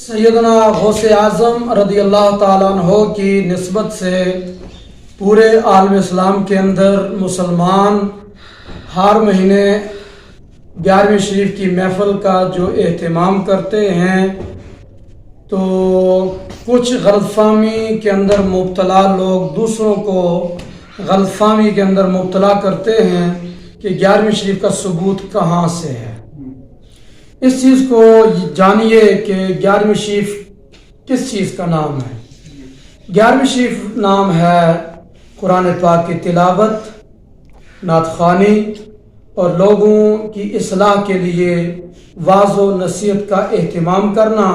सैयदना गौस आज़म रदी अल्लाह ताला अन्हो की निस्बत से पूरे आलम इस्लाम के अंदर मुसलमान हर महीने 11वीं शरीफ की महफ़िल का जो एहतमाम करते हैं, तो कुछ गलतफहमी के अंदर मुब्तला लोग दूसरों को गलतफहमी के अंदर मुब्तला करते हैं कि 11वीं शरीफ का सबूत कहाँ से है। इस चीज़ को जानिए कि 11वीं शरीफ किस चीज़ का नाम है। 11वीं शरीफ नाम है कुरान पाक की तिलावत, नात ख़्वानी और लोगों की इस्लाह के लिए वाज़ व नसीहत का एहतमाम करना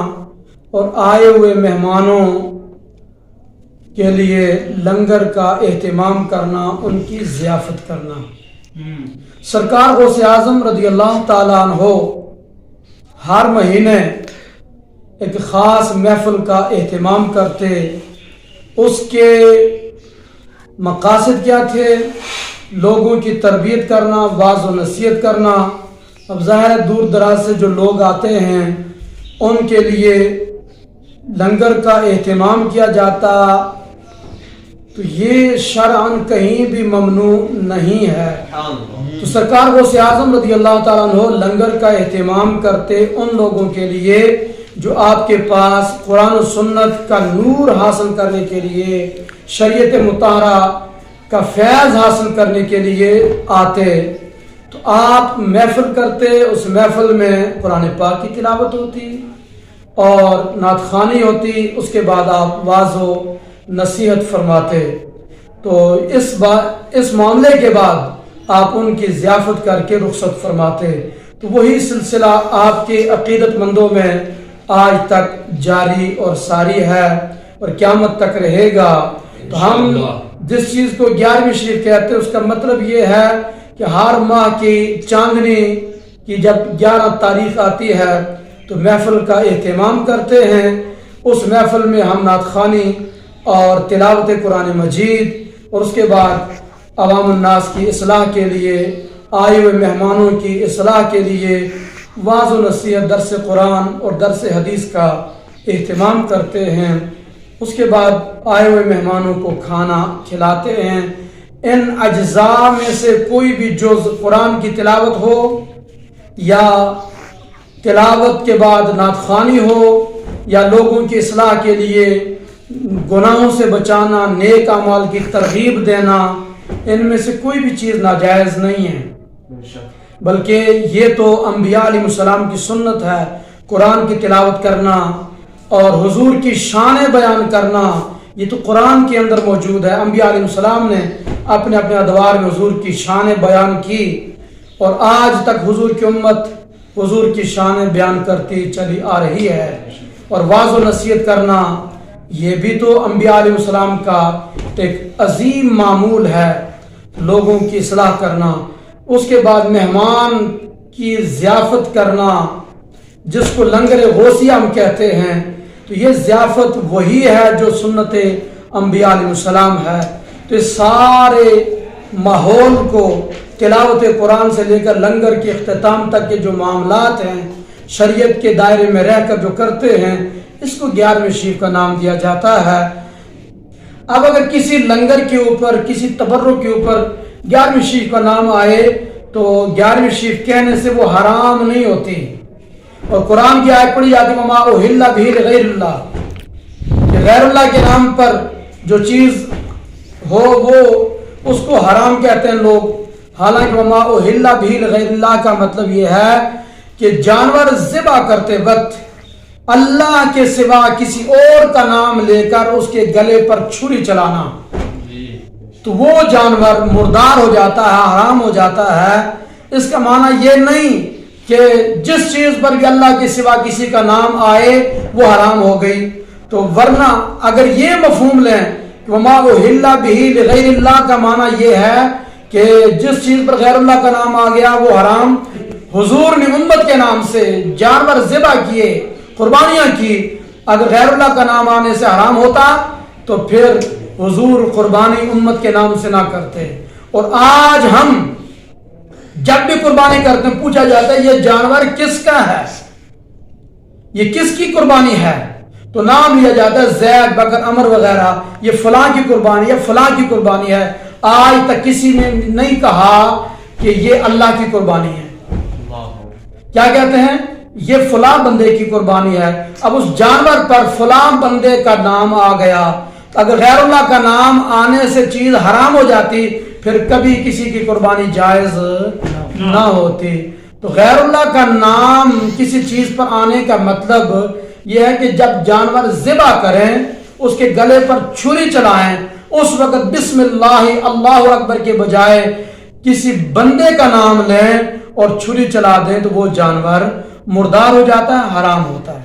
और आए हुए मेहमानों के लिए लंगर का एहतमाम करना, उनकी ज़ियाफ़त करना। सरकार गौस आज़म रज़ी अल्लाह ताला अन्हो हर महीने एक ख़ास महफ़िल का एहतमाम करते। उसके मक़ासद क्या थे? लोगों की तरबियत करना, वाज़ व नसीहत करना। अब ज़ाहिर है दूर दराज से जो लोग आते हैं उनके लिए लंगर का एहतमाम किया जाता, तो ये शरअन कहीं भी ममनू नहीं है। तो सरकार गौस आज़म रज़ी अल्लाह ताला अन्हो लंगर का एहतमाम करते उन लोगों के लिए जो आपके पास कुरान और सुन्नत का नूर हासिल करने के लिए, शरीयत मुताहरा का फैज़ हासिल करने के लिए आते। तो आप महफ़िल करते, उस महफ़िल में कुरान पाक की तिलावत होती और नात ख़्वानी होती। उसके बाद आप वाज़ व नसीहत फरमाते। तो इस मामले के बाद आप उनकी ज़ियाफ़त करके रुखसत फरमाते। तो वही सिलसिला आपके अक़ीदतमंदों में आज तक जारी और सारी है और क़यामत तक रहेगा। तो हम जिस चीज़ को 11वीं शरीफ कहते हैं उसका मतलब ये है कि हर माह की चांदनी की जब 11 तारीख आती है तो महफ़िल का एहतमाम करते हैं। उस महफ़िल में हम नात ख़्वानी और तिलावत कुरान मजीद और उसके बाद अवाम उन्नास की इस्लाह के लिए, आए हुए मेहमानों की इस्लाह के लिए वाज़ व नसीहत, दर्स कुरान और दर्स हदीस का एहतमाम करते हैं। उसके बाद आए हुए मेहमानों को खाना खिलाते हैं। इन अज्जा में से कोई भी जुज़ कुरान की तिलावत हो या तिलावत के बाद नात ख़्वानी हो या लोगों की इस्लाह के लिए गुनाहों से बचाना, नेक अमाल की तरगीब देना, इनमें से कोई भी चीज़ नाजायज़ नहीं है, बल्कि ये तो अम्बिया अलैहिस्सलाम की सुन्नत है। कुरान की तिलावत करना और हुजूर की शान बयान करना, ये तो कुरान के अंदर मौजूद है। अम्बिया अलैहिस्सलाम ने अपने अपने अदवार में हुजूर की शान बयान की और आज तक हुजूर की उम्मत हुजूर की शान बयान करती चली आ रही है। और वाज़ व नसीहत करना, ये भी तो अम्बिया अलैहिस्सलाम का एक अजीम मामूल है, लोगों की इस्लाह करना। उसके बाद मेहमान की ज़ियाफ़त करना, जिसको लंगर गौसिया हम कहते हैं। तो ये ज़ियाफ़त वही है जो सुन्नत अम्बिया अलैहिस्सलाम है। तो इस सारे माहौल को तिलावत कुरान से लेकर लंगर के इख्तिताम तक के जो मामलात हैं, शरीयत के दायरे में रहकर जो करते हैं, इसको 11वीं शरीफ का नाम दिया जाता है। अब अगर किसी लंगर के ऊपर, किसी तबर्रुक के ऊपर 11वीं शरीफ का नाम आए तो 11वीं शरीफ कहने से वो हराम नहीं होती। और कुरान की आयत पढ़ी जाती है वमा उहिल्ला बिही लिगैरिल्लाह, कि गैरुल्लाह के नाम पर जो चीज़ हो वो उसको हराम कहते हैं लोग। हालांकि वमा उहिल्ला बिही लिगैरिल्लाह का मतलब ये है कि जानवर ज़िबा करते वक्त अल्लाह के सिवा किसी और का नाम लेकर उसके गले पर छुरी चलाना, तो वो जानवर मुर्दार हो जाता है, हराम हो जाता है। इसका माना ये नहीं कि जिस चीज़ पर भी अल्लाह के सिवा किसी का नाम आए वो हराम हो गई। तो वरना अगर ये मफहूम लें वमा उहिल्ला बिही लिगैरिल्लाह का माना ये है कि जिस चीज़ पर गैरुल्लाह का नाम आ गया वो हराम। हुजूर ने उम्मत के नाम से जानवर ज़िबा किए, कुर्बानियाँ की, अगर गैरुल्लाह का नाम आने से हराम होता तो फिर हुजूर कुर्बानी उम्मत के नाम से ना करते। और आज हम जब भी कुर्बानी करते हैं पूछा जाता है ये जानवर किसका है, یہ کس کی قربانی ہے؟ تو نام لیا جاتا ہے زید، بکر، عمر وغیرہ، یہ فلاں کی قربانی ہے، فلاں کی قربانی ہے۔ آج تک کسی نے نہیں کہا کہ یہ اللہ کی قربانی ہے۔ کیا کہتے ہیں؟ یہ فلاں بندے کی قربانی ہے۔ اب اس جانور پر فلاں بندے کا نام آ گیا، اگر غیر اللہ کا نام آنے سے چیز حرام ہو جاتی پھر کبھی کسی کی قربانی جائز نہ ہوتی۔ تو غیر اللہ کا نام کسی چیز پر آنے کا مطلب یہ ہے کہ جب جانور ذبح کریں اس کے گلے پر چھری چلائیں، اس وقت بسم اللہ اللہ اکبر کے بجائے کسی بندے کا نام لیں اور چھری چلا دیں تو وہ جانور مردار ہو جاتا ہے، حرام ہوتا ہے۔